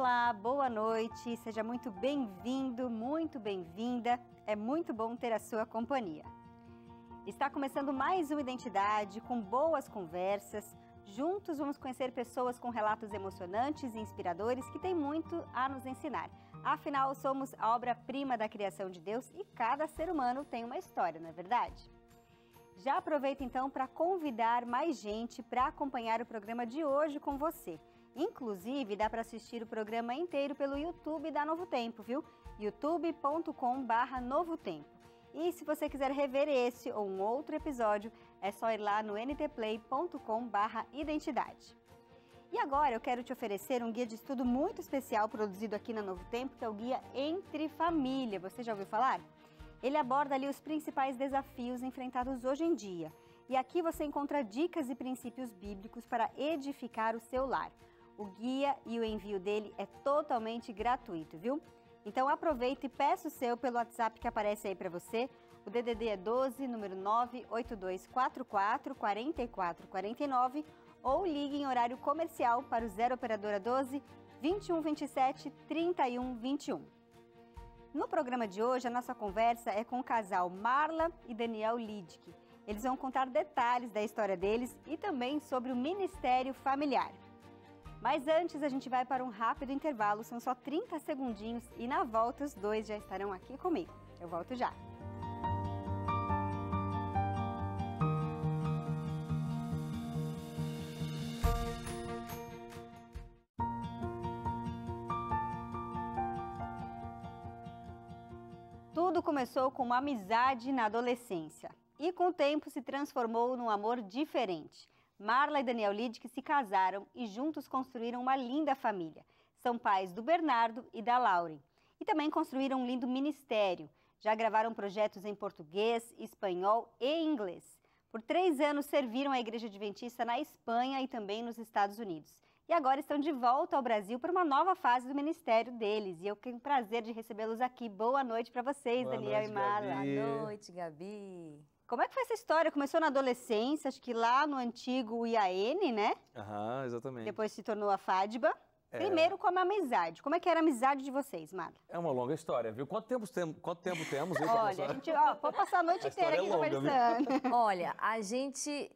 Olá, boa noite, seja muito bem-vindo, muito bem-vinda. É muito bom ter a sua companhia. Está começando mais uma Identidade com boas conversas. Juntos vamos conhecer pessoas com relatos emocionantes e inspiradores que têm muito a nos ensinar. Afinal, somos a obra-prima da criação de Deus e cada ser humano tem uma história, não é verdade? Já aproveito então para convidar mais gente para acompanhar o programa de hoje com você. Inclusive, dá para assistir o programa inteiro pelo YouTube da Novo Tempo, viu? youtube.com/Novo Tempo. E se você quiser rever esse ou um outro episódio, é só ir lá no ntplay.com/identidade. E agora eu quero te oferecer um guia de estudo muito especial produzido aqui na Novo Tempo, que é o Guia Entre Família. Você já ouviu falar? Ele aborda ali os principais desafios enfrentados hoje em dia. E aqui você encontra dicas e princípios bíblicos para edificar o seu lar. O guia e o envio dele é totalmente gratuito, viu? Então aproveita e peça o seu pelo WhatsApp que aparece aí para você. O DDD é 12, número 98244 4449 ou ligue em horário comercial para o 0 operadora 12 2127 3121. No programa de hoje, a nossa conversa é com o casal Marla e Daniel Lidke. Eles vão contar detalhes da história deles e também sobre o ministério familiar. Mas antes, a gente vai para um rápido intervalo, são só 30 segundinhos e na volta os dois já estarão aqui comigo. Eu volto já. Tudo começou com uma amizade na adolescência e com o tempo se transformou num amor diferente. Marla e Daniel Lidke se casaram e juntos construíram uma linda família. São pais do Bernardo e da Lauren. E também construíram um lindo ministério. Já gravaram projetos em português, espanhol e inglês. Por 3 anos serviram a Igreja Adventista na Espanha e também nos Estados Unidos. E agora estão de volta ao Brasil para uma nova fase do ministério deles. E eu tenho o prazer de recebê-los aqui. Boa noite para vocês, Boa Daniel noite, e Marla. Gabi. Boa noite, Gabi. Como é que foi essa história? Começou na adolescência, acho que lá no antigo IAN, né? Aham, exatamente. Depois se tornou a FADBA. Primeiro com a amizade. Como é que era a amizade de vocês, Marla? É uma longa história, viu? Quanto tempo temos? Aí, Olha, a gente pode passar a noite A inteira história aqui é longa, conversando. Olha, a gente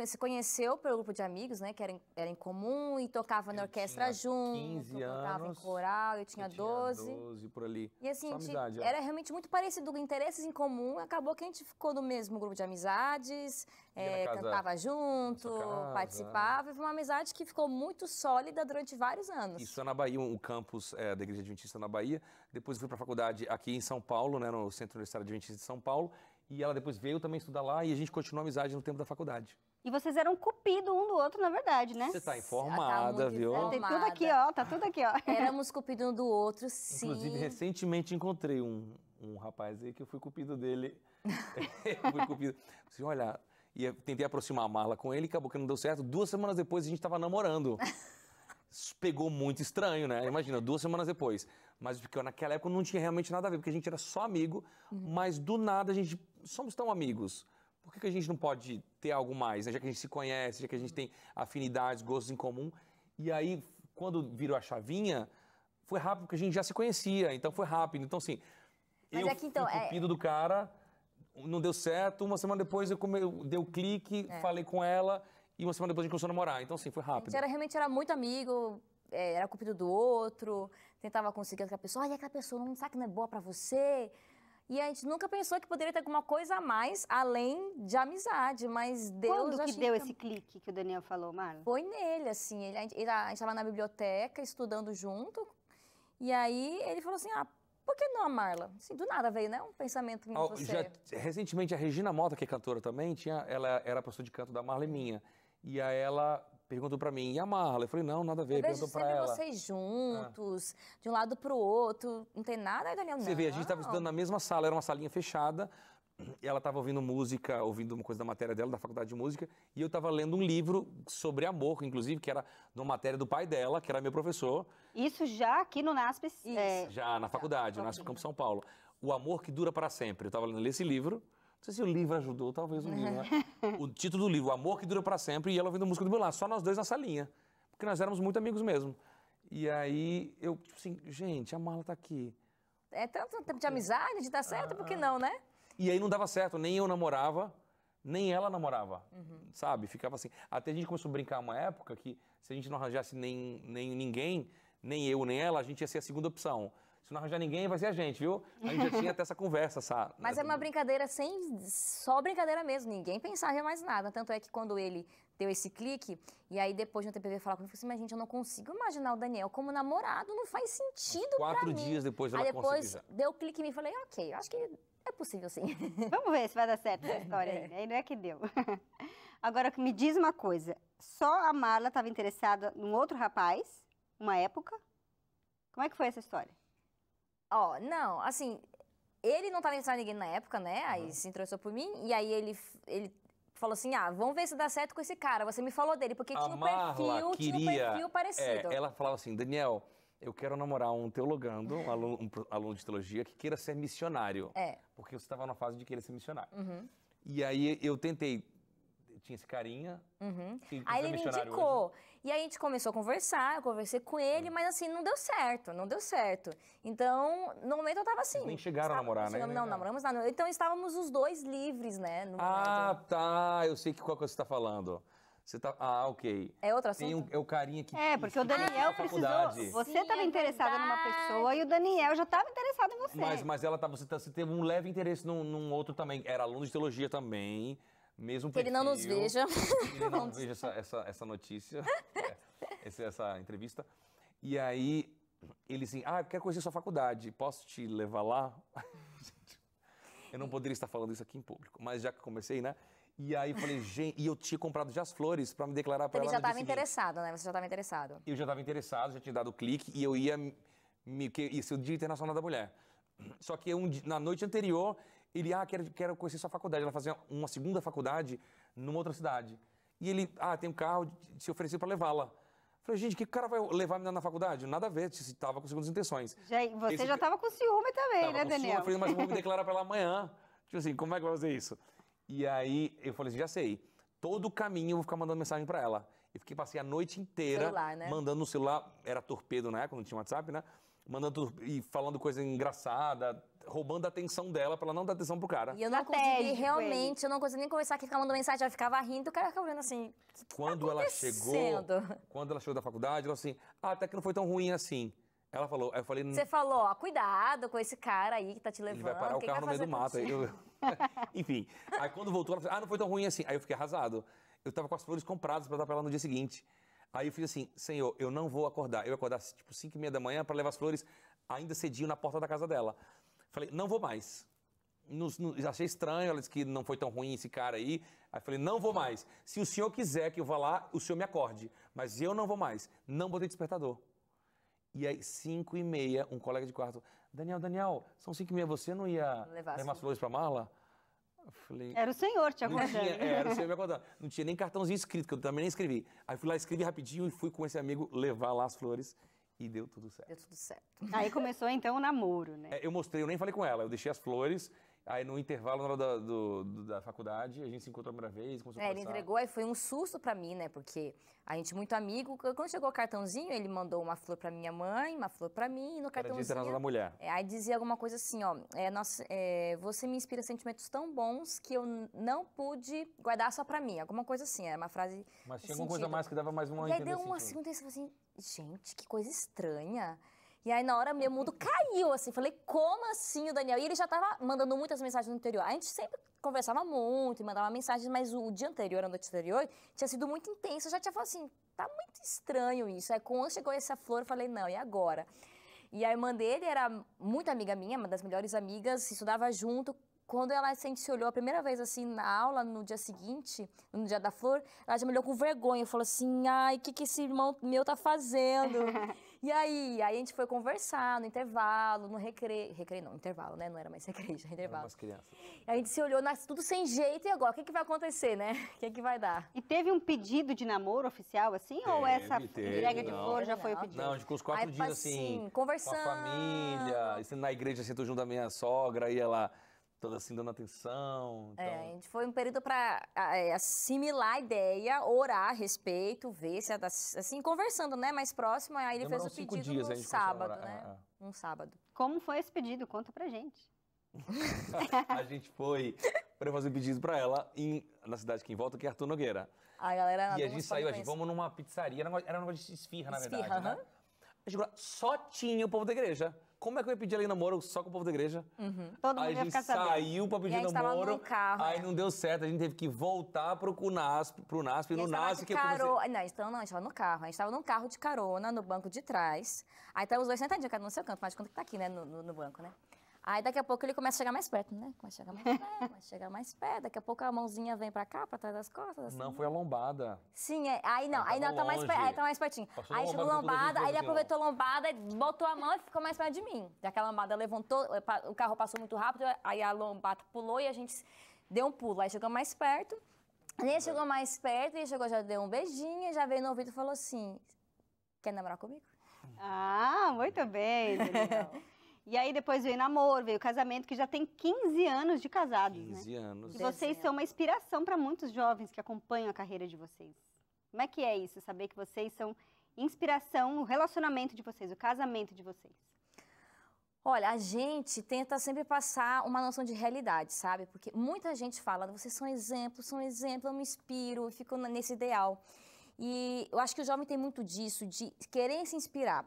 se conheceu pelo grupo de amigos, né? Que era em comum e tocava na orquestra tinha junto, 15 tocava em anos, coral, eu tinha 12. 12 por ali. E assim, Só amizade, era realmente muito parecido, interesses em comum. Acabou que a gente ficou no mesmo grupo de amizades, Ia na casa cantava junto, da sua casa. participava. Foi uma amizade que ficou muito sólida durante vários anos. Isso é na Bahia, o campus da Igreja Adventista na Bahia. Depois eu fui para a faculdade aqui em São Paulo, né, no Centro Universitário Adventista de São Paulo. E ela depois veio também estudar lá e a gente continuou a amizade no tempo da faculdade. E vocês eram cupido um do outro, na verdade, né? Você tá informada, muito viu? informada. Tem tudo aqui, ó. Tá tudo aqui, ó. Éramos cupido um do outro, sim. Inclusive, recentemente encontrei um rapaz aí que eu fui cupido dele. Eu fui cupido. Assim, olha, e tentei aproximar a Marla com ele, acabou que não deu certo. 2 semanas depois a gente tava namorando. Pegou muito estranho, né? Imagina, 2 semanas depois. Mas porque naquela época não tinha realmente nada a ver, porque a gente era só amigo, mas do nada a gente somos tão amigos. Por que a gente não pode ter algo mais, né? Já que a gente se conhece, já que a gente tem afinidades, gostos em comum. E aí, quando virou a chavinha, foi rápido, porque a gente já se conhecia, então foi rápido. Então, assim, Mas eu é que, então, fui cupido do cara, não deu certo, 1 semana depois eu dei o clique, falei com ela, e 1 semana depois a gente começou a namorar. Então, assim, foi rápido. A gente realmente era muito amigo, era cupido do outro, tentava conseguir aquela pessoa, olha, aquela pessoa não sabe que não é boa pra você. E a gente nunca pensou que poderia ter alguma coisa a mais, além de amizade, mas Deus... Quando que acho deu esse clique que o Daniel falou, Marla? Foi nele, assim, a gente estava na biblioteca, estudando junto, e aí ele falou assim, por que não a Marla? Assim, do nada veio, né, um pensamento em você. Recentemente, a Regina Mota, que é cantora também, ela era professora de canto da Marla e minha. E aí ela perguntou pra mim, e a Marla? Eu falei, não, nada a ver. Eu vejo Perguntou pra sempre ela. vocês juntos, de um lado pro outro, não tem nada, aí Daniel, não. Você vê, a gente estava estudando na mesma sala, era uma salinha fechada, e ela estava ouvindo música, ouvindo uma coisa da matéria dela, da faculdade de música, e eu estava lendo um livro sobre amor, inclusive, que era de uma matéria do pai dela, que era meu professor. Isso já aqui no NASP? Já na faculdade, no NASP Campo São Paulo. O Amor que Dura para Sempre. Eu estava lendo esse livro. Não sei se o livro ajudou, talvez o livro, né? O título do livro, O Amor que Dura para Sempre, e ela ouvindo música do meu lado, só nós dois na salinha. Porque nós éramos muito amigos mesmo. E aí, eu, tipo assim, gente, a Marla tá aqui. É tanto tempo de amizade, de dar certo, por que não, né? E aí não dava certo, nem eu namorava, nem ela namorava, sabe? Ficava assim. Até a gente começou a brincar uma época que se a gente não arranjasse nem ninguém, nem eu, nem ela, a gente ia ser a segunda opção. Se não arranjar ninguém, vai ser a gente, viu? A gente já tinha até essa conversa, sabe? Mas é uma brincadeira só brincadeira mesmo, ninguém pensava em mais nada. Tanto é que quando ele deu esse clique, e aí depois de um tempo ele veio falar comigo, eu falei assim, mas gente, eu não consigo imaginar o Daniel como namorado, não faz sentido pra 4 mim. dias depois ela Aí depois conseguiu. deu clique em mim e falei, ok, acho que é possível sim. Vamos ver se vai dar certo essa história aí, né? E não é que deu. Agora, me diz uma coisa. Só a Marla estava interessada num outro rapaz, uma época? Como é que foi essa história? Ó, não, assim, ele não estava interessado em ninguém na época, né? Aí se interessou por mim, e aí ele falou assim, vamos ver se dá certo com esse cara. Você me falou dele, porque tinha um perfil parecido. Ela falava assim, Daniel, eu quero namorar um teologando, um aluno de teologia, que queira ser missionário. Porque você estava na fase de querer ser missionário. E aí eu tentei, tinha esse carinha. Que Aí é ele me missionário indicou. hoje. E aí a gente começou a conversar, eu conversei com ele, mas assim, não deu certo, não deu certo. Então, no momento eu tava assim. Vocês nem chegaram a namorar, né? Não, namoramos nada. Então estávamos os dois livres, né? No Ah, momento. tá. Eu sei qual que você está falando. Você tá. Ah, ok. É outro assunto? É o carinha que. Porque o que fica Daniel na faculdade. precisou. Você Sim, estava é interessada numa verdade. pessoa e o Daniel já estava interessado em você. Mas ela tá, você teve um leve interesse num outro também. Era aluno de teologia também. Mesmo Que ele não nos perfil. veja. Que ele não veja essa notícia, essa entrevista. E aí, ele assim, eu quero conhecer sua faculdade, posso te levar lá? Eu não poderia estar falando isso aqui em público, mas já que comecei, né? E aí eu falei, gente, e eu tinha comprado já as flores para me declarar para Ele ela já no dia estava seguinte. interessado, né? Você já estava interessado. Eu já estava interessado, já tinha dado o clique e eu ia, isso é o Dia Internacional da Mulher. Só que na noite anterior, ele, quero conhecer sua faculdade. Ela fazia uma segunda faculdade numa outra cidade. E ele, tem um carro, se ofereceu para levá-la. Falei, gente, que cara vai levar a menina na faculdade? Nada a ver, se estava com segundas intenções. Você já estava com ciúme também, Tava né, com Daniel? ciúme, eu falei, mas eu vou me declarar para ela amanhã. Tipo assim, como é que vai fazer isso? E aí, eu falei assim, já sei. Todo o caminho eu vou ficar mandando mensagem para ela. Eu passei a noite inteira Celular, né? mandando no celular, era torpedo na época, não tinha WhatsApp, né? E falando coisa engraçada, roubando a atenção dela pra ela não dar atenção pro cara. E eu não consegui Estratégico realmente, eu não consegui nem conversar aqui, ficava mandando mensagem, eu ficava rindo, o cara ficava olhando assim, o que Quando tá ela acontecendo? quando ela chegou da faculdade, ela assim, até que não foi tão ruim assim. Ela falou, aí eu falei, Você falou, ó, cuidado com esse cara aí que tá te levando. ele vai parar o que carro no vai meio do fazer mato. Aí contigo? Enfim, aí quando voltou, ela falou, não foi tão ruim assim. Aí eu fiquei arrasado. Eu tava com as flores compradas pra dar pra ela no dia seguinte. Aí eu fiz assim, Senhor, eu não vou acordar. Eu ia acordar tipo 5h30 da manhã pra levar as flores ainda cedinho na porta da casa dela. Falei, não vou mais. Achei estranho, ela disse que não foi tão ruim esse cara aí. Aí falei, não vou mais. Se o senhor quiser que eu vá lá, o senhor me acorde. Mas eu não vou mais. Não botei despertador. E aí, 5h30, um colega de quarto, Daniel, são 5h30, você não ia levar as flores pra Marla? Eu falei, Era o senhor te acordando. era o senhor me acordando. Não tinha nem cartãozinho escrito, que eu também nem escrevi. Aí fui lá, escrevi rapidinho e fui com esse amigo levar lá as flores. E deu tudo certo. Deu tudo certo. Aí começou então o namoro, né? Eu mostrei, eu nem falei com ela, eu deixei as flores, aí no intervalo, na hora da faculdade, a gente se encontrou a primeira vez, começou a Ele conversar. entregou, aí foi um susto pra mim, né? Porque a gente muito amigo, quando chegou o cartãozinho, ele mandou uma flor pra minha mãe, uma flor pra mim, e no Era Dia Internacional cartãozinho... da Mulher. Aí dizia alguma coisa assim, ó, você me inspira sentimentos tão bons que eu não pude guardar só pra mim. Alguma coisa assim, era uma frase. Mas tinha alguma coisa mais que dava mais uma E aí deu uma segunda e eu falei assim, gente, que coisa estranha. E aí na hora meu mundo caiu, assim, falei, como assim o Daniel? E ele já tava mandando muitas mensagens no interior. A gente sempre conversava muito e mandava mensagens, mas o dia anterior, a noite anterior, tinha sido muito intenso. Eu já tinha falado assim, tá muito estranho isso. Aí quando chegou essa flor, eu falei, não, e agora? E aí eu mandei, ele era muito amiga minha, uma das melhores amigas, estudava junto. Quando a gente se olhou a primeira vez, assim, na aula, no dia seguinte, no dia da flor, ela já me olhou com vergonha, falou assim, ai, o que esse irmão meu tá fazendo? E aí a gente foi conversar no intervalo, no recreio não, intervalo, né, não era mais recreio, já intervalo. Umas crianças. A gente se olhou, tudo sem jeito, e agora, o que vai acontecer, né? O que vai dar? E teve um pedido de namoro oficial, assim? Ou essa entrega de flor já foi o pedido? Não, a gente ficou os 4 dias, assim, conversando. com a família, na igreja, sentou junto da minha sogra, ia lá toda assim dando atenção. Então... A gente foi um período para assimilar a ideia, orar a respeito, ver se assim, conversando, né, mais próximo. Aí ele fez o pedido dias, no sábado, né? Um sábado. Como foi esse pedido? Conta pra gente. A gente foi para fazer o pedido para ela na cidade que em volta, que é Arthur Nogueira. A galera E a gente saiu, vamos numa pizzaria, era um negócio de esfirra, na verdade, né? A gente só tinha o povo da igreja. Como é que eu ia pedir ali namoro só com o povo da igreja? Todo mundo Aí a ia gente ficar sabendo. saiu pra pedir E a gente namoro, tava no carro, aí não deu certo, a gente teve que voltar pro NASP, e no NASP que eu comecei... Não, a gente tava no carro. A gente tava num carro de carona, no banco de trás. Aí tá os dois sentadinhos, cada um no seu canto, mas de conta que tá aqui, né, no banco, né? Aí daqui a pouco ele começa a chegar mais perto, né? Começa a chegar mais perto, começa a chegar mais perto. Daqui a pouco a mãozinha vem pra cá, pra trás das costas. Assim. Não, foi a lombada. Sim, aí não tá mais perto, aí tá mais pertinho. Passou Aí chegou lombada, aí ele aproveitou a lombada, botou a mão e ficou mais perto de mim. Aquela lombada levantou, o carro passou muito rápido, aí a lombada pulou e a gente deu um pulo. Aí chegou mais perto, ele chegou mais perto, e chegou, já deu um beijinho, já veio no ouvido e falou assim, quer namorar comigo? Ah, muito bem, Daniel. E aí depois veio namoro, veio casamento, que já tem 15 anos de casados, 15 anos. E vocês são uma inspiração para muitos jovens que acompanham a carreira de vocês. Como é que é isso, saber que vocês são inspiração no relacionamento de vocês, o casamento de vocês? Olha, a gente tenta sempre passar uma noção de realidade, sabe? Porque muita gente fala, vocês são exemplo, eu me inspiro, eu fico nesse ideal. E eu acho que o jovem tem muito disso, de querer se inspirar.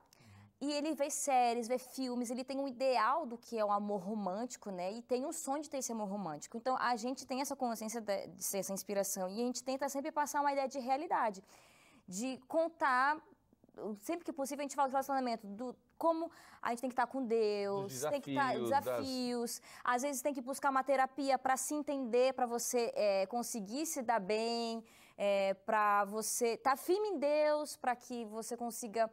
E ele vê séries, vê filmes, ele tem um ideal do que é o amor romântico, né? E tem um sonho de ter esse amor romântico. Então, a gente tem essa consciência de ser essa inspiração. E a gente tenta sempre passar uma ideia de realidade. De contar, sempre que possível, a gente fala do relacionamento, do como a gente tem que estar com Deus, tem que estar desafios. Às vezes tem que buscar uma terapia para se entender, para você conseguir se dar bem. Para você estar firme em Deus, para que você consiga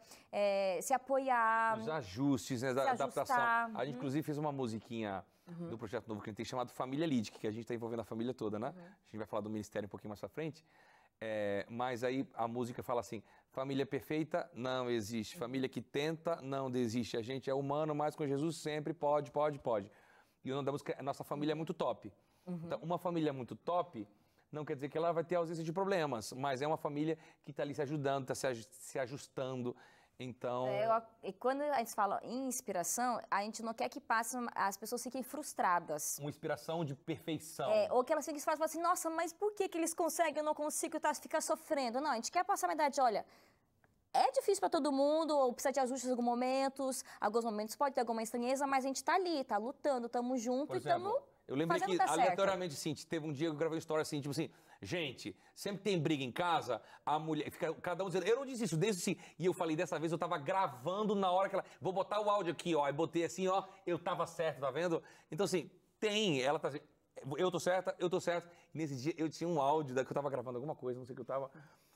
se apoiar. Os ajustes, né, da adaptação. A gente, inclusive, fez uma musiquinha do projeto novo que a gente tem chamado Família Lídica, que a gente está envolvendo a família toda, né? A gente vai falar do ministério um pouquinho mais pra frente. Mas aí a música fala assim, família perfeita não existe, família que tenta não desiste, a gente é humano, mas com Jesus sempre pode. E o nome da música é Nossa Família é Muito Top. Então, uma família muito top não quer dizer que ela vai ter ausência de problemas, mas é uma família que está ali se ajudando, está se ajustando. Então... E quando a gente fala em inspiração, a gente não quer que as pessoas fiquem frustradas. Uma inspiração de perfeição. Ou que elas fiquem frustradas e falam assim, nossa, mas por que eles conseguem, eu não consigo, ficar sofrendo? Não, a gente quer passar uma idade, olha... É difícil para todo mundo, ou precisa de ajustes em alguns momentos pode ter alguma estranheza, mas a gente tá ali, tá lutando, estamos juntos e estamos eu lembrei que, aleatoriamente, assim, teve um dia que eu gravei uma história assim, tipo assim, gente, sempre tem briga em casa, a mulher, fica cada um dizendo, eu não disse isso, desde assim, e eu falei, dessa vez eu tava gravando na hora que ela, vou botar o áudio aqui, ó, aí botei assim, ó, eu tava certo, tá vendo? Então, assim, ela tá assim, eu tô certo, e nesse dia eu tinha um áudio que eu tava gravando alguma coisa, não sei o que eu tava...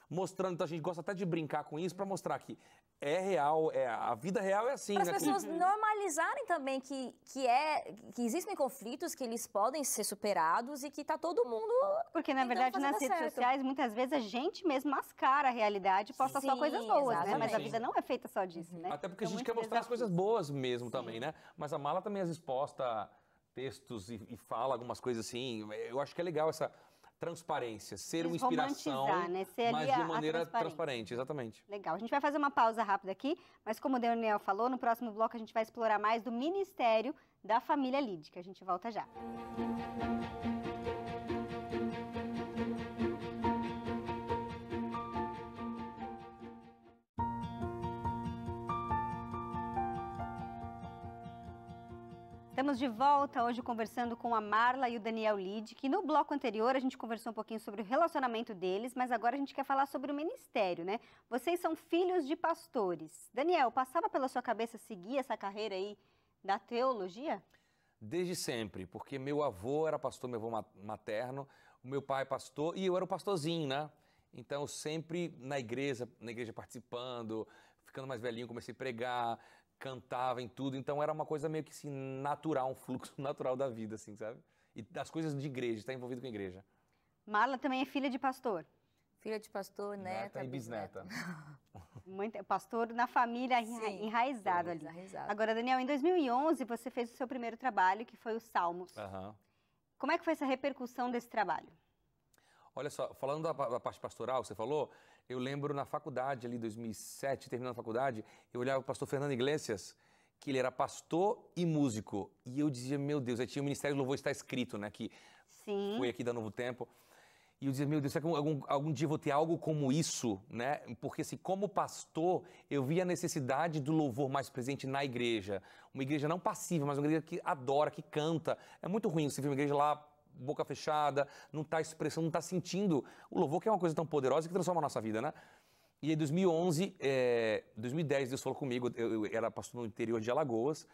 mostrando, então a gente gosta até de brincar com isso para mostrar que é real, a vida real é assim. Para as pessoas normalizarem também que existem conflitos, que eles podem ser superados e que tá todo mundo... Porque, na verdade, nas redes sociais, muitas vezes a gente mesmo mascara a realidade e posta só coisas boas, né? Mas a vida não é feita só disso, né? Até porque a gente quer mostrar as coisas boas mesmo também, né? Mas a Marla também às vezes posta textos e fala algumas coisas assim. Eu acho que é legal essa... transparência, ser uma inspiração, né? Ser mas de maneira transparente, exatamente. Legal, a gente vai fazer uma pausa rápida aqui, mas como o Daniel falou, no próximo bloco a gente vai explorar mais do Ministério da Família Lídica. A gente volta já. Estamos de volta hoje conversando com a Marla e o Daniel Lid, que no bloco anterior a gente conversou um pouquinho sobre o relacionamento deles, mas agora a gente quer falar sobre o ministério, né? Vocês são filhos de pastores. Daniel, passava pela sua cabeça seguir essa carreira aí da teologia? Desde sempre, porque meu avô era pastor, meu avô materno, o meu pai é pastor e eu era o pastorzinho, né? Então, sempre na igreja participando, ficando mais velhinho, comecei a pregar, cantava em tudo, então era uma coisa meio que assim, natural, um fluxo natural da vida, assim, sabe? E das coisas de igreja, estar envolvido com a igreja. Marla também é filha de pastor? Filha de pastor, neta e bisneta. Pastor na família enraizado ali. Enraizado. Agora, Daniel, em 2011 você fez o seu primeiro trabalho, que foi os Salmos. Como é que foi essa repercussão desse trabalho? Olha só, falando da parte pastoral, você falou, eu lembro na faculdade, ali em 2007, terminando a faculdade, eu olhava o pastor Fernando Iglesias, que ele era pastor e músico. E eu dizia, meu Deus, aí tinha o Ministério do Louvor, está escrito, né, que Sim. foi aqui da Novo Tempo. E eu dizia, meu Deus, será que algum dia eu vou ter algo como isso, né? Porque, assim, como pastor, eu vi a necessidade do louvor mais presente na igreja. Uma igreja não passiva, mas uma igreja que adora, que canta. É muito ruim você ver uma igreja lá, boca fechada, não está expressando, não está sentindo o louvor, que é uma coisa tão poderosa que transforma a nossa vida, né? E aí, em 2011, 2010, Deus falou comigo, eu era pastor no interior de Alagoas,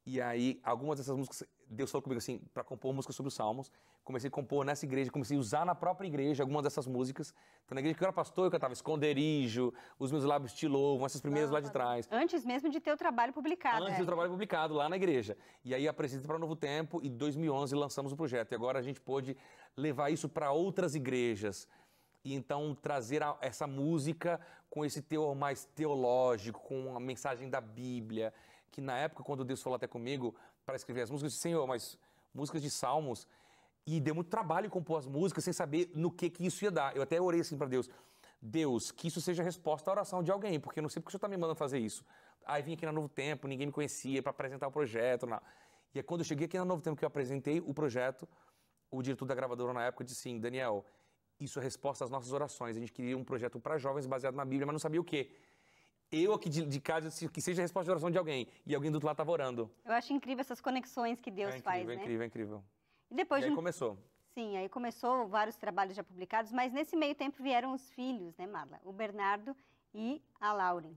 e aí, algumas dessas músicas, Deus falou comigo assim, para compor músicas sobre os Salmos. Comecei a compor nessa igreja, comecei a usar na própria igreja algumas dessas músicas. Então, na igreja que eu era pastor, eu cantava Esconderijo, Os Meus Lábios Te Louvam, essas primeiras lá de trás. Antes mesmo de ter o trabalho publicado. Antes do trabalho publicado lá na igreja. E aí apresentei para o Novo Tempo e em 2011 lançamos o projeto. E agora a gente pôde levar isso para outras igrejas. E então trazer essa música com esse teor mais teológico, com a mensagem da Bíblia. Que na época, quando Deus falou até comigo para escrever as músicas, eu disse, Senhor, mas músicas de salmos, e deu muito trabalho compor as músicas sem saber no que isso ia dar. Eu até orei assim para Deus, Deus, que isso seja resposta à oração de alguém, porque eu não sei porque o Senhor está me mandando fazer isso. Aí vim aqui na Novo Tempo, ninguém me conhecia para apresentar o projeto. Não. E aí quando eu cheguei aqui na Novo Tempo, que eu apresentei o projeto, o diretor da gravadora na época disse assim, Daniel, isso é resposta às nossas orações. A gente queria um projeto para jovens baseado na Bíblia, mas não sabia o quê. Eu aqui de casa disse que seja a resposta de oração de alguém. E alguém do outro lado estava orando. Eu acho incrível essas conexões que Deus faz, né? É incrível, é incrível. E depois aí começou. Sim, aí começou vários trabalhos já publicados, mas nesse meio tempo vieram os filhos, né, Marla? O Bernardo e a Lauren.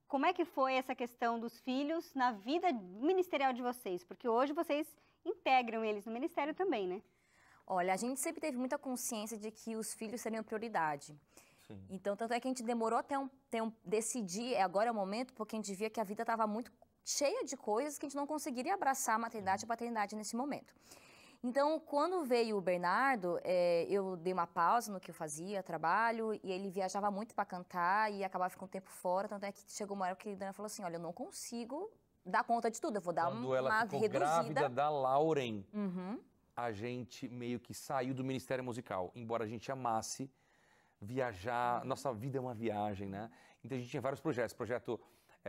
Como é que foi essa questão dos filhos na vida ministerial de vocês? Porque hoje vocês integram eles no ministério também, né? Olha, a gente sempre teve muita consciência de que os filhos seriam prioridade. Sim. Então, tanto é que a gente demorou até decidir, agora é o momento, porque a gente via que a vida estava muito cheia de coisas que a gente não conseguiria abraçar a maternidade e a paternidade nesse momento. Então, quando veio o Bernardo, eu dei uma pausa no que eu fazia, trabalho, e ele viajava muito para cantar e acabava ficando um tempo fora, tanto é que chegou uma hora que a Dana falou assim, olha, eu não consigo dar conta de tudo, eu vou dar Quando ela uma ficou reduzida. grávida da Lauren, Uhum. a gente meio que saiu do Ministério Musical, embora a gente amasse viajar, nossa vida é uma viagem, né? Então a gente tinha vários projetos, projeto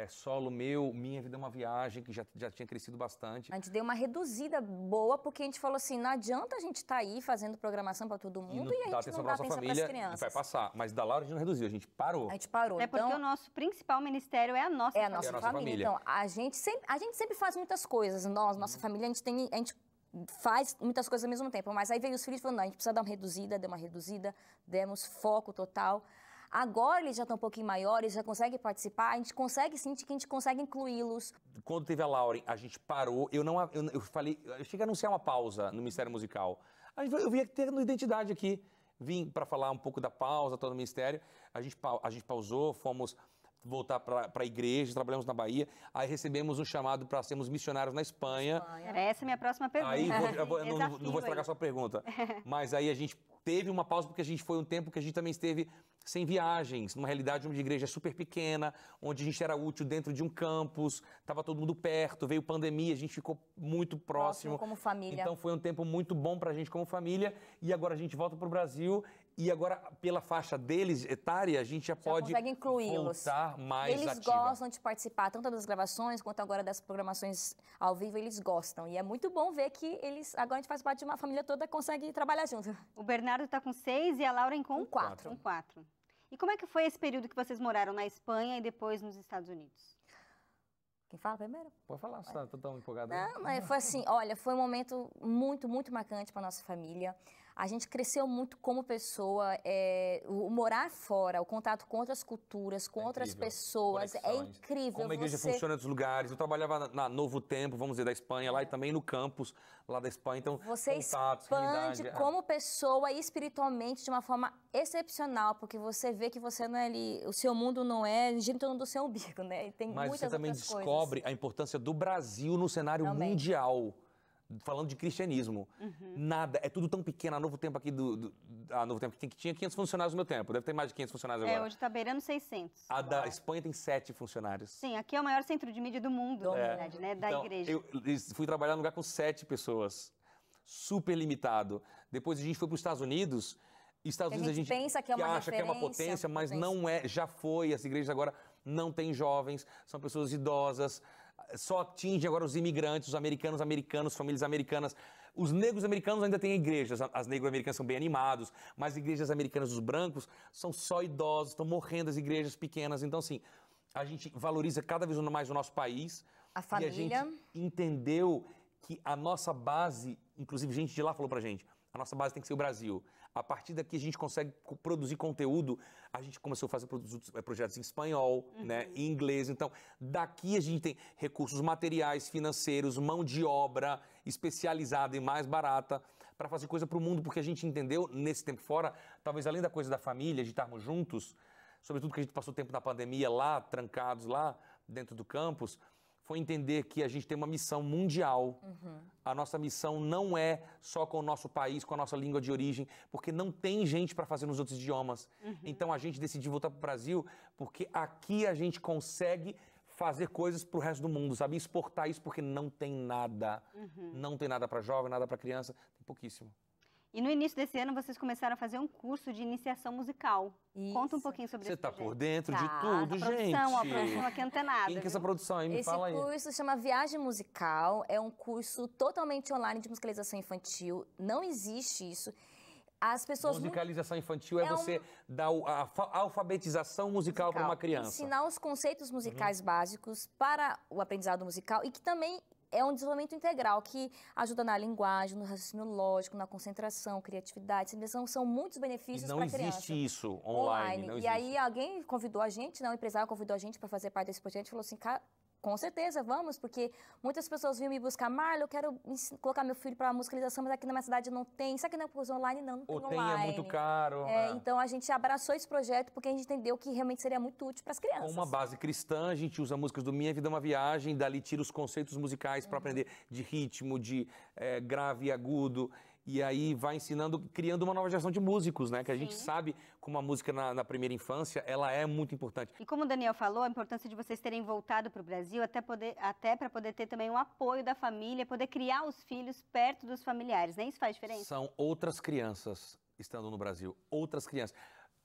solo meu, Minha Vida é uma Viagem, que já tinha crescido bastante. A gente deu uma reduzida boa, porque a gente falou assim, não adianta a gente estar aí fazendo programação para todo mundo e a gente não dá atenção para as crianças. Vai passar, mas da Laura a gente não reduziu, a gente parou. A gente parou. É porque o nosso principal ministério é a nossa família. É a nossa família. Então, a gente sempre faz muitas coisas. Nossa família, a gente faz muitas coisas ao mesmo tempo, mas aí veio os filhos falando, não, a gente precisa dar uma reduzida, deu uma reduzida, demos foco total. Agora eles já estão um pouquinho maiores, já conseguem participar, a gente consegue sentir que a gente consegue incluí-los. Quando teve a Lauren, a gente parou, eu cheguei a anunciar uma pausa no Ministério Musical. Eu vim tendo identidade aqui, vim para falar um pouco da pausa, todo o Ministério, a gente pausou, fomos voltar para a igreja, trabalhamos na Bahia, aí recebemos um chamado para sermos missionários na Espanha. Era essa a minha próxima pergunta. Aí, não vou estragar a sua pergunta, mas aí a gente teve uma pausa porque a gente foi um tempo que a gente também esteve sem viagens, numa realidade onde a igreja é super pequena, onde a gente era útil dentro de um campus, estava todo mundo perto, veio pandemia, a gente ficou muito próximo. Como família. Então foi um tempo muito bom para a gente como família, e agora a gente volta para o Brasil, e agora pela faixa deles, etária, a gente já pode voltar mais eles ativa. Gostam de participar, tanto das gravações quanto agora das programações ao vivo, eles gostam. E é muito bom ver que agora a gente faz parte de uma família toda, consegue trabalhar junto. O Bernardo está com 6 e a Lauren com 4. Com 4. E como é que foi esse período que vocês moraram na Espanha e depois nos Estados Unidos? Quem fala primeiro? Pode falar, você está tão empolgada. Não, mas foi assim, olha, foi um momento muito, muito marcante para nossa família. A gente cresceu muito como pessoa, o morar fora, o contato com outras culturas, com outras pessoas, conexões. É incrível. Como a igreja funciona em outros lugares. Eu trabalhava na Novo Tempo, vamos dizer, da Espanha, lá e também no campus lá da Espanha. Então, você contatos, expande como pessoa e espiritualmente de uma forma excepcional, porque você vê que você não é ali, o seu mundo não é gira em torno do seu umbigo, né? E tem Mas muitas você também outras descobre coisas. a importância do Brasil no cenário mundial. Falando de cristianismo. Nada, é tudo tão pequeno. A Novo Tempo aqui a Novo Tempo tinha 500 funcionários no meu tempo. Deve ter mais de 500 funcionários agora. Hoje está beirando 600. A da Espanha tem 7 funcionários. Sim, aqui é o maior centro de mídia do mundo, na verdade, né? Da igreja. Eu fui trabalhar num lugar com 7 pessoas. super limitado. Depois a gente foi para os Estados Unidos. Estados Unidos a gente pensa que é uma acha que é uma potência, mas não é, já foi. As igrejas agora não têm jovens, são pessoas idosas, só atinge agora os imigrantes, os americanos, famílias americanas. Os negros americanos ainda têm igrejas, as negras americanas são bem animados, mas as igrejas americanas dos brancos são só idosos, estão morrendo as igrejas pequenas. Então, assim, a gente valoriza cada vez mais o nosso país. A família. E a gente entendeu que a nossa base, inclusive gente de lá falou pra gente, a nossa base tem que ser o Brasil. A partir daqui a gente consegue produzir conteúdo. A gente começou a fazer projetos em espanhol, né, em inglês. Então, daqui a gente tem recursos materiais, financeiros, mão de obra especializada e mais barata para fazer coisa para o mundo, porque a gente entendeu, nesse tempo fora, talvez além da coisa da família, de estarmos juntos, sobretudo que a gente passou tempo na pandemia lá, trancados lá, dentro do campus, foi entender que a gente tem uma missão mundial. A nossa missão não é só com o nosso país, com a nossa língua de origem, porque não tem gente para fazer nos outros idiomas. Então a gente decidiu voltar para o Brasil, porque aqui a gente consegue fazer coisas para o resto do mundo, sabe? Exportar isso, porque não tem nada. Não tem nada para jovem, nada para criança, tem pouquíssimo. E no início desse ano, vocês começaram a fazer um curso de iniciação musical. Isso. Conta um pouquinho sobre Você esse tá projeto. por dentro de Tá. tudo, A gente. produção aqui antenada. Quem que é essa viu? produção aí? Me Esse fala aí. curso chama Viagem Musical, é um curso totalmente online de musicalização infantil, não existe isso. As pessoas Musicalização infantil é É você dar a alfabetização musical para uma criança. ensinar os conceitos musicais básicos para o aprendizado musical e que também é um desenvolvimento integral que ajuda na linguagem, no raciocínio lógico, na concentração, criatividade, celebração, são muitos benefícios Não para a criança. existe isso online. Não E existe. aí alguém convidou a gente, né, um empresário convidou a gente para fazer parte desse projeto e falou assim, com certeza, vamos, porque muitas pessoas vinham me buscar, Marla, eu quero colocar meu filho para musicalização, mas aqui na minha cidade não tem. Sabe que não é curso online? Não tem Ou tem, online. é muito caro. Então a gente abraçou esse projeto porque a gente entendeu que realmente seria muito útil para as crianças. Com uma base cristã, a gente usa músicas do Minha Vida é uma Viagem, dali tira os conceitos musicais para aprender de ritmo, de grave e agudo. E aí vai ensinando, criando uma nova geração de músicos, né? Que a gente sabe como a música na primeira infância, ela é muito importante. E como o Daniel falou, a importância de vocês terem voltado para o Brasil até para poder ter também um apoio da família, poder criar os filhos perto dos familiares, né? Isso faz diferença? São outras crianças estando no Brasil, outras crianças.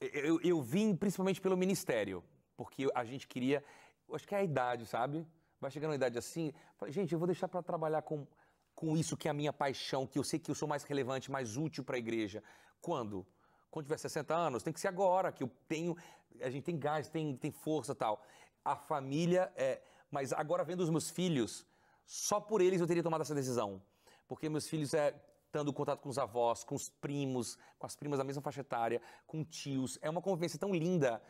Eu vim principalmente pelo ministério, porque a gente queria, eu acho que é a idade, sabe? Vai chegando uma idade assim, falei, gente, eu vou deixar para trabalhar com isso que é a minha paixão, que eu sei que eu sou mais relevante, mais útil para a igreja. Quando? Quando tiver 60 anos, tem que ser agora, que a gente tem gás, tem força e tal. A família, mas agora vendo os meus filhos, só por eles eu teria tomado essa decisão. Porque meus filhos estando em contato com os avós, com os primos, com as primas da mesma faixa etária, com tios, é uma convivência tão linda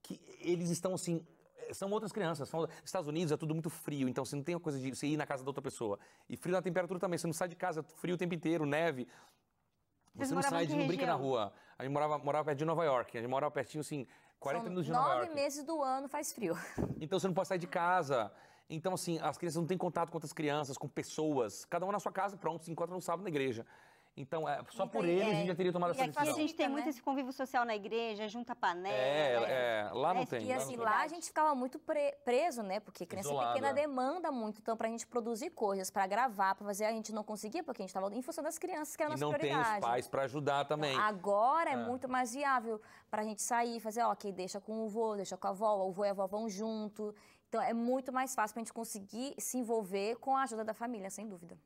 que eles estão assim... São outras crianças. Nos Estados Unidos é tudo muito frio, então você não tem a coisa de você ir na casa da outra pessoa. E frio na temperatura também, você não sai de casa, frio o tempo inteiro, neve. Vocês Você não moravam sai, em que não brinca na região? rua. A gente morava perto de Nova York, a gente morava pertinho, assim, 40 minutos de Nova York. 9 meses do ano faz frio. Então você não pode sair de casa. Então, assim, as crianças não têm contato com outras crianças, com pessoas. Cada uma na sua casa, pronto, se encontra no sábado na igreja. Então, só por eles a gente já teria tomado E essa aqui a decisão. gente tem muito né? esse convívio social na igreja, junta panela. Lá não É, tem. E lá não assim, tem. lá a gente ficava muito preso, né? Porque criança Isolada. pequena demanda muito. Então, pra gente produzir coisas, pra gravar, pra fazer, a gente não conseguia, porque a gente tava em função das crianças, que era a E nossa não tem prioridade. os pais para ajudar também. Agora é muito mais viável pra gente sair, fazer, ok, deixa com o vô, deixa com a avó, o vô e a avó vão junto. Então, é muito mais fácil pra gente conseguir se envolver com a ajuda da família, sem dúvida.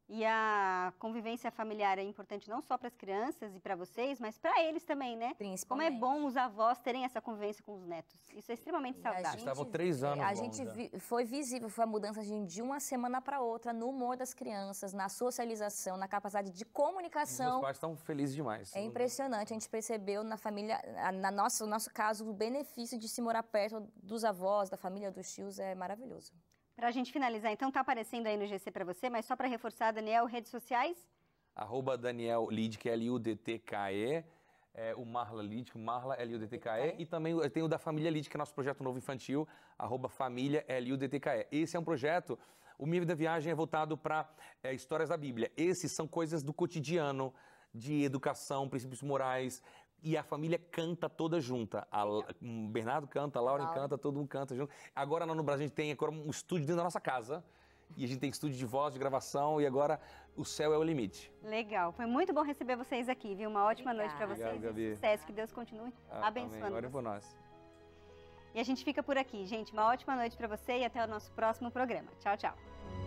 E a convivência familiar é importante não só para as crianças e para vocês, mas para eles também, né? Como é Principalmente. bom os avós terem essa convivência com os netos. Isso é extremamente E a saudável. gente Estavam 3 anos A longe, gente né? foi visível, foi a mudança de uma semana para outra no humor das crianças, na socialização, na capacidade de Os comunicação. meus pais estão felizes demais. É impressionante, a gente percebeu na família, no nosso caso, o benefício de se morar perto dos avós, da família, dos tios, é maravilhoso. Para a gente finalizar, então, tá aparecendo aí no GC para você, mas só para reforçar, Daniel, redes sociais? @Daniel Lidtke, Ludtke, o Marla Lidtke, Marla Ludtke, e também tem o da Família Lidtke, que é nosso projeto novo infantil, @Família Ludtke. Esse é um projeto, o Minha Vida Viagem é voltado para histórias da Bíblia. Esses são coisas do cotidiano, de educação, princípios morais, e a família canta toda junta. O Bernardo canta, a Lauren canta, todo mundo canta junto. Agora no Brasil a gente tem agora um estúdio dentro da nossa casa, e a gente tem estúdio de voz, de gravação, e agora o céu é o limite. Legal. Foi muito bom receber vocês aqui, viu? Uma ótima noite para vocês. Obrigado, Gabi. E sucesso, que Deus continue abençoando Amém. Ore vocês. por nós. E a gente fica por aqui, gente. Uma ótima noite para você e até o nosso próximo programa. Tchau, tchau.